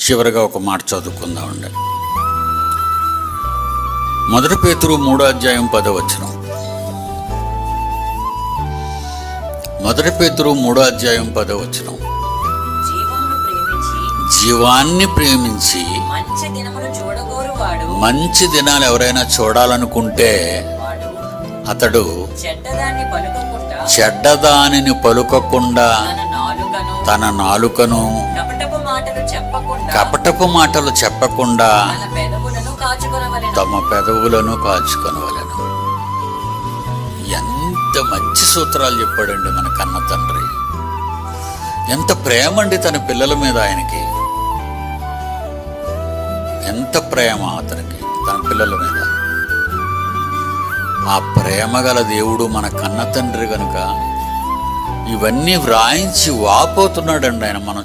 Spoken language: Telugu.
చివరిగా ఒక మాట చదువుకుందామండి. 1 పేతురు 3:10. 1 పేతురు 3:10. జీవాన్ని ప్రేమించి మంచి దినాలు ఎవరైనా చూడాలనుకుంటే అతడు చెడ్డదానిని పలుకకుండా తన నాలుకను కపటపు మాటలు చెప్పకుండా తమ పెదవులను కాచుకొనవలెను. ఎంత మంచి సూత్రాలు చెప్పాడండి మన కన్న తండ్రి. ఎంత ప్రేమ అండి తన పిల్లల మీద ఆయనకి, ఎంత ప్రేమ అతనికి తన పిల్లల మీద. ఆ ప్రేమ గల దేవుడు మన కన్న తండ్రి కనుక ఇవన్నీ వ్రాయించి వాపోతున్నాడండి ఆయన. మనం